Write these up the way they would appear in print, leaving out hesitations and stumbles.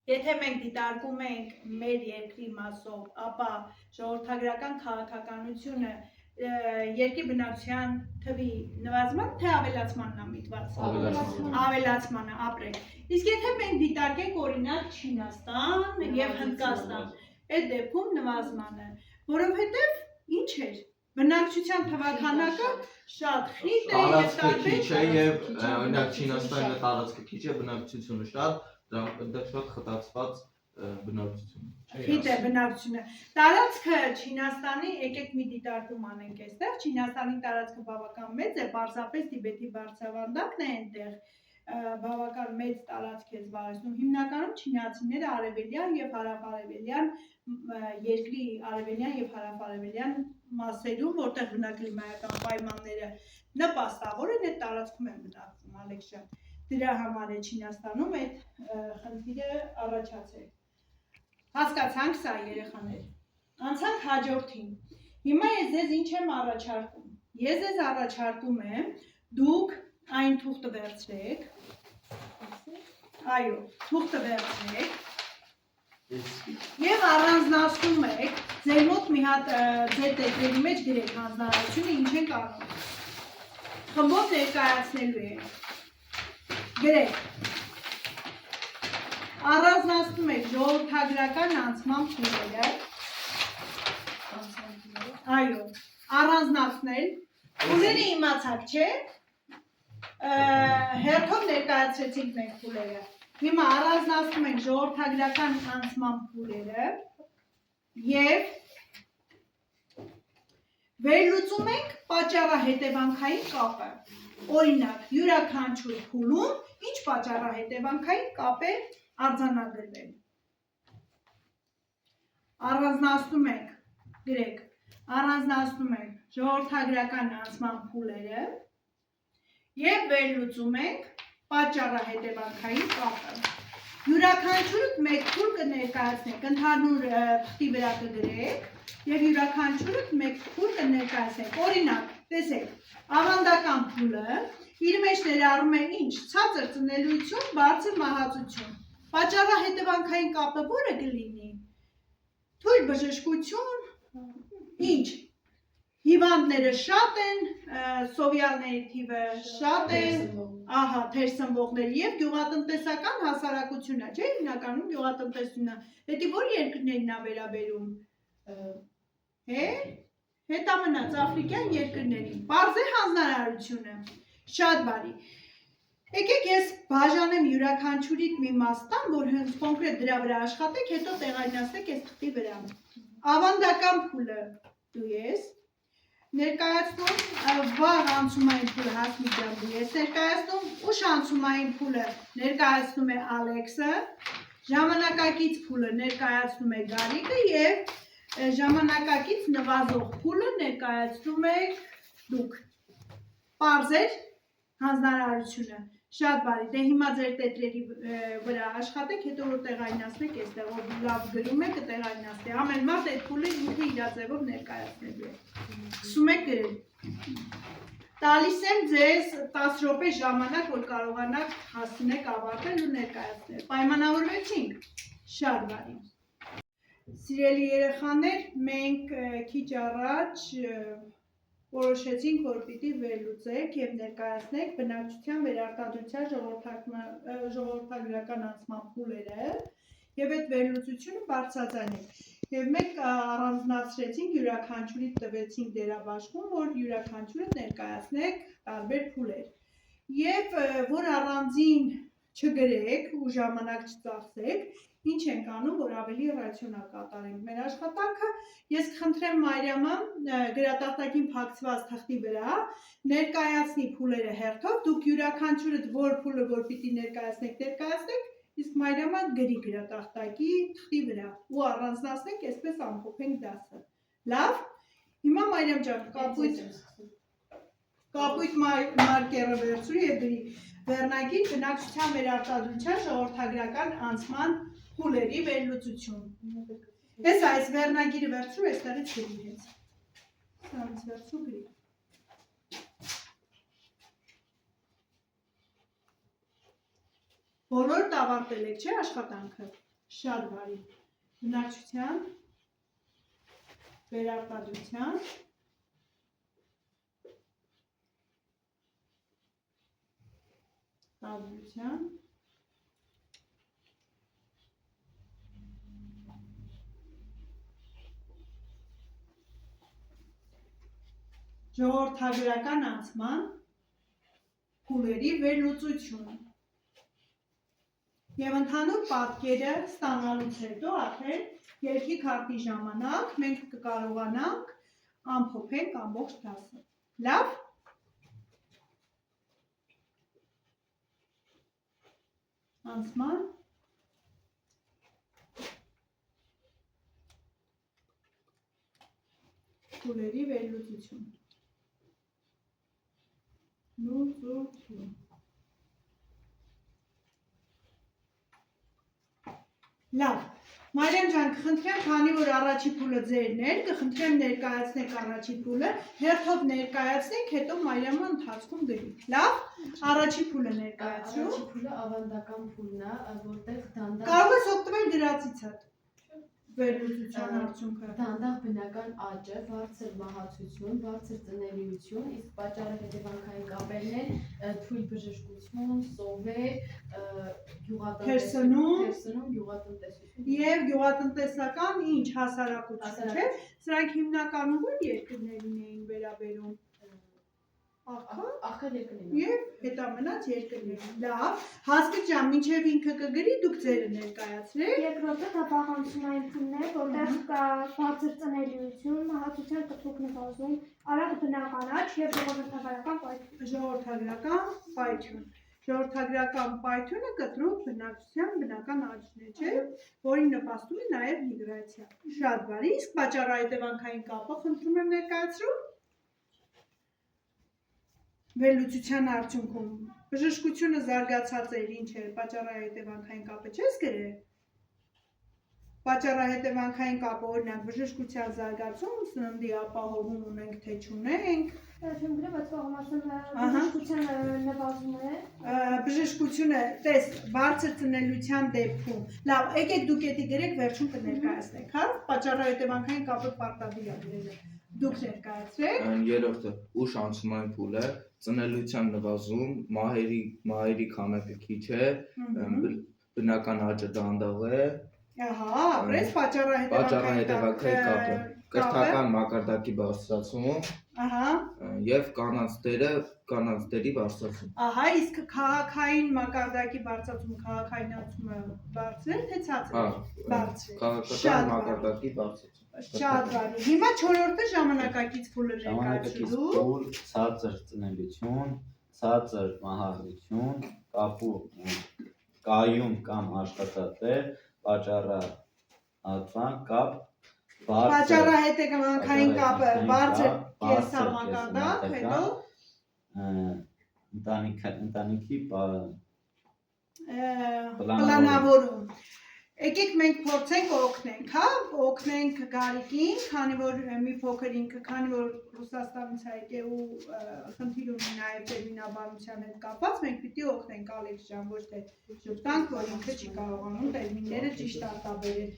Եթե մենք դիտարկում ենք մեր երկրի մասով, ապա ժողովրդագրական քաղաքականությունը երկրի բնակչության թվի նվազման, թե ավելացմանն է միտված։ Ավելացմանը ապրել։ Իսկ եթե մենք դիտարկենք օրինակ Չինաստան եւ Հնդկաստան, այդ դեպքում նվազմանը, որովհետեւ ինչ էր։ Բնակչության թվաքանակը շատ խիտ է եւ տարբեր եւ օրինակ Չինաստանը տարածքը քիչ է, բնակչությունը շատ, դա շատ խտացված բնակչություն։ Խիտ է բնակչությունը։ Տարածքը Չինաստանի, եկեք մի դիտարկում անենք այստեղ, Չինաստանի տարածքը բավական մեծ է, պարզապես Տիբետի բարձրավանդակն է այնտեղ բավական մեծ տարածք է զբաղեցնում։ Հիմնականում չինացիները արևելյան եւ հարավ-արևելյան երկրի արևելյան եւ հարավ-արևելյան մասերում, որտեղ բնակլիմայական պայմանները նպաստավոր են, այդ տարածքում են բնակվում, Ալեքսան։ Դրա համար է Չինաստանում այդ խնդիրը առաջացել։ Հասկացանք սա երեխաներ։ Անցանք հաջորդին։ Հիմա ես ձեզ ինչ եմ առաջարկում։ Ես ձեզ առաջարկում եմ դուք այն թուղթը վերցրեք։ Այո, թուղթը վերցրեք։ Եվ առանձնացնում եք, ձեր մոտ մի հատ ձեր տեքստերի մեջ գրեք հանձնարարությունը ինչ ենք անում։ Խմբով ներկայացնելու եք։ Գրեք։ Առանձնացնում եք ժողովրդագրական անցման փուլերը։ Այո, առանձնացնել։ Փուլերը իմացաք, չէ՞։ Հերթով ներկայացրեցինք մենք փուլերը։ Հիմա առանձնացնում ենք ժողովրդագրական անցման փուլերը եւ վերլուծում ենք պատճառահետևանքային կապը։ Օրինակ, յուրաքանչյուր փուլում ինչ պատճառահետևանքային կապ է արձանագրվել։ Առանձնացնում ենք, գրեք, առանձնացնում ենք ժողովրդագրական անցման փուլերը եւ վերլուծում ենք պատճառահետևանքային կապը։ Յուրաքանչյուրը մեկ փուլ կներկայացնենք, ընդհանուր թղթի վրա կգրեք եւ յուրաքանչյուրը մեկ փուլ կներկայացնենք։ Օրինակ, տեսեք, ավանդական փուլը իր մեջ ներառում է ինչ։ Ցածր ծնելիություն, բարձր մահացություն։ Պատճառահետևանքային կապը որը կլինի։ Թույլ բժշկություն, ինչ։ Հիվանդները շատ են, սովյալների թիվը շատ է, ահա, թերսնվողների եւ գյուղատնտեսական հասարակությունը, չէ՞, հիմնականում գյուղատնտեսությունը։ Դա որ երկրներն է վերաբերում։ Հետամնաց աֆրիկյան երկրներին։ Պարզ է հանձնարարությունը։ Շատ բարի։ Եկեք ես բաժանեմ յուրաքանչյուրիդ մի մաստան, որ հենց կոնկրետ դրա վրա աշխատեք, հետո տեղայնացնեք այս թղթի վրա։ Ավանդական փուլը դու ես, ներկայացնում վաղ անցումային փուլը Հասմիկյան դու ես, ներկայացնում ուշ անցումային փուլը ներկայացնում է Ալեքսը, ժամանակակից փուլը ներկայացնում է Գարիկը եւ ժամանակակից նվազող փուլը ներկայացնում եք դուք։ Պարզ էր հանձնարարությունը։ Շատ բարի, դե հիմա ձեր տետրերի վրա աշխատեք, հետո որ տեղայնացնեք այստեղ, որ լավ գրում եք, կտեղայնացնեք։ Ամեն մարդ այդ փուլը ինքը իր ձևով ներկայացնելու է։ Սկսում եք գրել։ Տալիս եմ ձեզ 10 րոպե ժամանակ, որ կարողանաք հասցնեք ավարտել ու ներկայացնել։ Պայմանավորվեցինք։ Շատ բարի։ Սիրելի երեխաներ, մենք քիչ առաջ որոշեցինք, որ պիտի վերլուծենք եւ ներկայացնենք բնակչության վերարտադրության ժողովրդագրական անցման փուլերը եւ այդ վերլուծությունը բարձրացանենք։ Եվ մենք առանձնացրեցինք յուրաքանչյուրի տվեցինք դերաբաշխում, որ յուրաքանչյուրը ներկայացնեք տարբեր փուլեր։ Եվ որ առանձին չգրեք ու ժամանակ չծախսեք, ինչ ենք անում, որ ավելի ռացիոնալ կատարենք մեր աշխատանքը։ Ես կխնդրեմ Մարիամը գրատախտակին փակցված թղթի վրա ներկայացնի փուլերը հերթով, դուք յուրաքանչյուրը որ փուլը որ պիտի ներկայացնեք, իսկ Մարիամը գրի գրատախտակի թղթի վրա ու առանձնացնենք, այսպես ամփոփենք դասը։ Լավ։ Հիմա Մարիամ ջան, կապույտ մարկերը վերցրու եւ գրի վերնագիր բնակչության վերարտադրության ժողովրդագրական անցման փուլերի վերլուծություն։ Ես այս վերնագիրը վերցրու, այստեղից գրի հենց։ Սրանից վերցրու գրի։ Բոլորդ ավարտել եք, չէ՞ աշխատանքը։ Շատ բարի։ Բնակչության, վերարտադրության, տարբերության, ժողովրդագրական անցման, փուլերի վերլուծություն։ Եվ ընդհանուր պատկերը ստանալուց հետո արդեն երկի քարտի ժամանակ մենք կկարողանանք ամփոփենք ամբողջ դասը։ Լավ։ Անցման փուլերի վերլուծություն։ Լուծություն։ Լավ, Մարիամ ջան, կխնդրեմ, քանի որ առաջի փուլը ձերն էր, կխնդրեմ ներկայացնեք առաջի փուլը, հերթով ներկայացնենք, հետո Մարիամը ընթացքում գրի։ Լավ, առաջի փուլը ներկայացրու։ Առաջի փուլը ավանդական փուլն է, որտեղ դանդաղ Կարող ես օգտվել դրացիցդ վերլուծության արդյունքը։ Դանդաղ բնական աճը, բարձր մահացություն, բարձր ծնելիություն, իսկ պատճառը հետևանքային կապերն են թույլ բժշկություն, սովեր, Թերսնում, գյուղատնտեսություն եւ գյուղատնտեսական ինչ հասարակություն, չէ՞։ Սրանք հիմնականում որ երկրներին էին վերաբերում։ աղքատ երկրներին։ Եվ հետամնաց երկրներին։ Լավ, Հասմիկ ջան, մինչև ինքը կգրի, դուք ձերը ներկայացրեք։ Երկրորդը տպահանցումային փուլն է, որտեղ կա բարձր ծնելիություն, մահացության կտրուկ նվազում, արագ բնական աճ եւ ժողովրդագրական պայթյուն։ Ժողովրդագրական պայթյունը կտրուկ բնակչության բնական աճն է, չէ՞, որին նպաստում է նաեւ միգրացիա։ Շատ բարի, իսկ պատճառահետևանքային կապը խնդրում եմ ներկայացրու։ Վերլուծության արդյունքում բժշկությունը զարգացած էր, ինչ էր, պատճառահետևանքային կապը չես գրել։ Պատճառահետևանքային կապը օրինակ բժշկության զարգացում, սննդի ապահովում ունենք թե չունենք։ Բայց բժշկության նվազում է։ Բժշկությունը, տես, բարձր ծնելիության դեպքում։ Լավ, եկեք դուք էդի գրեք, վերջում կներկայացնենք, հա։ Պատճառահետևանքային կապը պարտադիր է գրելը։ Դուք ներկայացրեք։ Երրորդը ուշ անցումային փուլ է, ծնելիության նվազում, մահերի քանակը քիչ է, բնական աճը դանդաղ է։ Ահա, ապրես Պատճառահետևանքային կապը, կրթական մակարդակի բարձրացում, ահա, եւ կանանց դերի բարձրացում։ Ահա, իսկ քաղաքային մակարդակի բարձրացումը, քաղաքայնացումը բարձր է, թե ցածր է։ Բարձր է։ Քաղաքական մակարդակի բարձրացում։ Շատ բարի։ Հիմա 4-րդը ժամանակակից փուլը Ժամանակակից ներկայացրու։ փուլ, ցածր ծնելիություն, ցածր մահացություն, կայուն կամ աշխատատեղ, պատճառահատման կապ, Պատճառահետևանքային կապը բարձր կենսամակարդակ, հետո ընտանիքի պլանավորում։ Եկեք մենք փորձենք օգնենք, հա, օգնենք Գարիկին, քանի որ մի փոքր ինքը, քանի որ Ռուսաստանից է եկել ու խնդիր ունի նաև տերմինաբանության հետ կապված, մենք պիտի օգնենք Ալեքս ջան, ոչ թե ժպտանք, որ ինքը չի կարողանում տերմինները ճիշտ արտաբերել։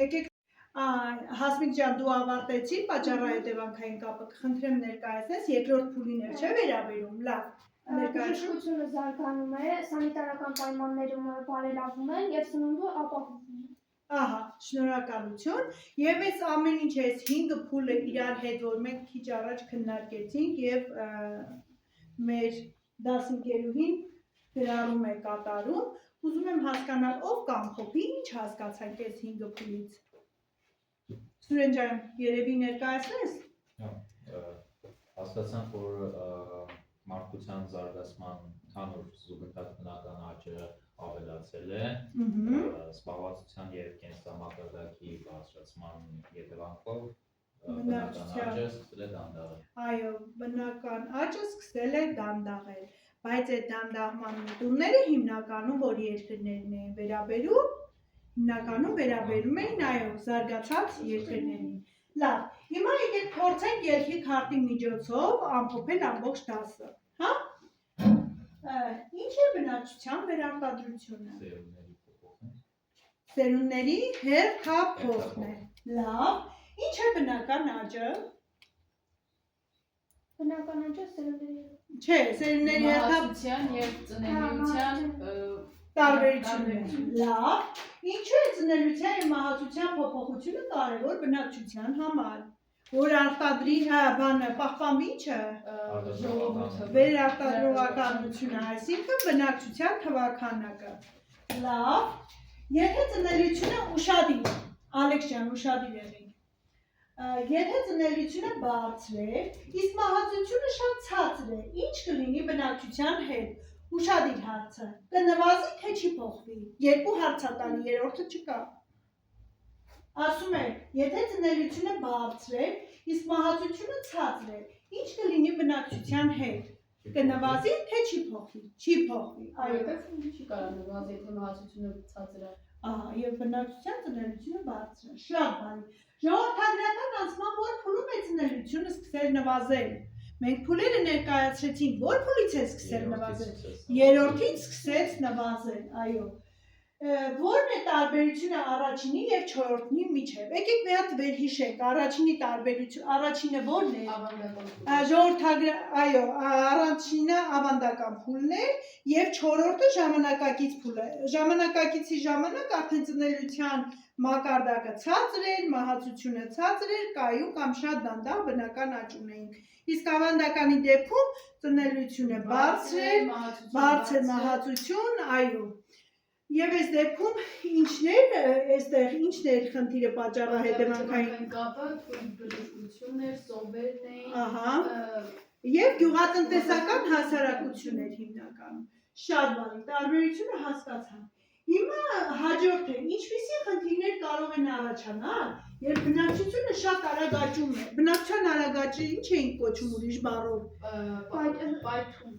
Եկեք Հասմիկ ջան, դու ավարտեցի պատճառահետևանքային կապը, կխնդրեմ ներկայացնես, երկրորդ փուլին էր, չէ՞ վերաբերում, լավ։ Բժշկությունը զարգանում է, սանիտարական պայմաններում բարելավում են եւ սնունդը ապահովում է։ Ահա, շնորհակալություն։ Եվ այս ամեն ինչ այս 5 փուլը իրար հետ, որ մենք քիչ առաջ քննարկեցինք եւ մեր դասընկերուհին գրառում է կատարում, ուզում եմ հասկանալ ով կամփոփի, ինչ հասկացանք այս 5 փուլից։ Սուրեն ջան, երևի ներկայացնես։ Հասկացանք, որ մարդկության զարգացման ընդհանուր զուգընթաց բնական աճը ավելացել է, զբաղվածության եւ կենսամակարդակի բարձրացման հետևանքով բնական աճը սկսել է դանդաղել։ Այո, բնական աճը սկսել է դանդաղել, բայց այդ դանդաղման միտումները հիմնականում որ երկրներն են վերաբերում, հիմնականում վերաբերում էին այո, զարգացած երկրներին։ Լավ, հիմա եկեք փորձենք ելքի քարտի միջոցով ամփոփել ամբողջ դասը, հա? Ինչ է բնակչության վերարտադրությունը։ Սերունդների հերթափոխն է։ Լավ։ Ինչ է բնական աճը։ Բնական աճը սերունդների Չէ, սերունդների հերթափ մահացության եւ ծնելիության տարբերությունն է։ Լավ։ Ինչու է ծնելիության եւ մահացության փոփոխությունը կարևոր բնակչության համար։ Որ արտադրի բանը պահպանվի ինչը ժողովուրդը վերարտադրողականությունը, այսինքն բնակչության թվաքանակը։ Լավ։ Եթե ծնելիությունը ուշադիր, Ալեքս ջան, ուշադիր եղեք։ Եթե ծնելիությունը բարձր է, իսկ մահացությունը շատ ցածր է, ինչ կլինի բնակչության հետ։ Ուշադիր հարցը։ Կնվազի թե չի փոխվի։ Երկու հարց ա տալի, երրորդը չկա։ Ասում է, եթե ծնելիությունը բարձր է, իսկ մահացությունը ցածր է, ինչ կլինի բնակչության հետ։ Կնվազի թե չի փոխվի։ Չի փոխվի։ այո, չի կարող նվազի, եթե մահացությունը ցածր է։ Ահա, եւ բնակչության ծնելիությունը բարձր է։ Շատ բարի։ Ժողովրդագրական անցման որ փուլում է ծնելիությունը սկսել նվազել։ Մենք փուլերը ներկայացրեցինք, որ փուլից է սկսել նվազել։ Երրորդից սկսեց նվազել, այո։ Որն է տարբերությունը առաջինի եւ չորրորդի միջեւ։ Եկեք մի հատ վերհիշենք, առաջինի տարբերություն, առաջինը ո՞րն է։ Այո, առաջինը ավանդական փուլն է եւ չորրորդը ժամանակակից փուլը։ Ժամանակակիցի ժամանակ արդեն ծնելիության մակարդակը ցածր էր, մահացությունը ցածր էր, կայուն կամ շատ դանդաղ բնական աճ ունեինք։ Իսկ ավանդականի դեպքում ծնելիությունը բարձր էր, բարձր մահացություն, այո։ Եվ այս դեպքում ինչներ, այստեղ ինչներ խնդիրը պատճառը հետևանքային կապը, բժշկությունն էր, սովերն էին։ Ահա։ Եվ գյուղատնտեսական հասարակություններ հիմնականում։ Շատ բարի, տարբերությունը հասկացանք։ Հիմա հաջորդը, ինչպիսի խնդիրներ կարող են առաջանալ, երբ բնակչությունը շատ արագ աճում է։ Բնակչության արագ աճը ինչ էինք կոչում ուրիշ բառով։ Պայթուն։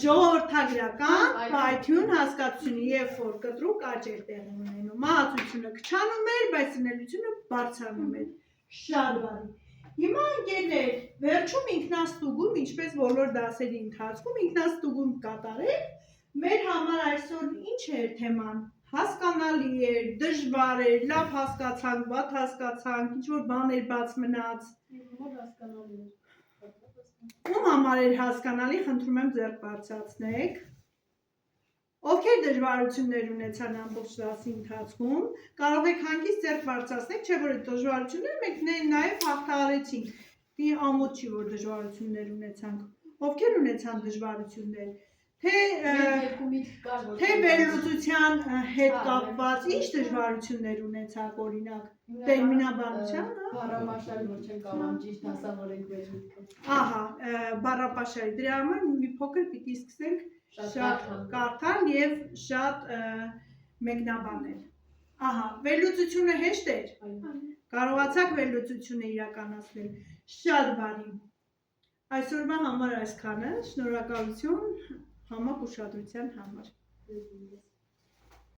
Ժողովրդագրական պայթյուն հասկացությունը, երբ որ կտրուկ աճ էր տեղի ունենում, մահացությունը քչանում էր, բայց ծնելիությունը բարձրանում էր։ Շատ բարի։ Հիմա ընկերներ, վերջում ինքնաստուգում, ինչպես բոլոր դասերի ընթացքում ինքնաստուգում կատարել, մեր համար այսօր ինչ էր թեման։ Հասկանալի էր, դժվար էր, լավ հասկացանք, վատ հասկացանք, ինչ որ բաներ բաց մնաց։ Ում համար էր հասկանալի, խնդրում եմ ձեռք բարձրացնեք։ Ովքեր դժվարություններ ունեցան ամբողջ դասի ընթացքում, կարող եք հանգիստ ձեռք բարձրացնեք, չէ՞ որ այդ դժվարությունները մենք նաև հաղթահարեցինք։ Դի ամոթ չի, որ դժվարություններ ունեցանք։ Ովքեր ունեցան դժվարություններ, թե վերլուծության հետ կապված ինչ դժվարություններ ունեցաք, օրինակ, տերմինաբանության, բառապաշարի որ չեն կարող ճիշտ հասավորենք մեր միտքը։ Ահա, բառապաշարի, դրա համար մի փոքր պիտի սկսենք շատ կարդալ եւ շատ մեկնաբանել։ Ահա, վերլուծությունը հեշտ էր։ Կարողացաք վերլուծությունը իրականացնել։ Շատ բարի։ Այսօրվա համար այսքանը, շնորհակալություն համակ ուշադրության համար։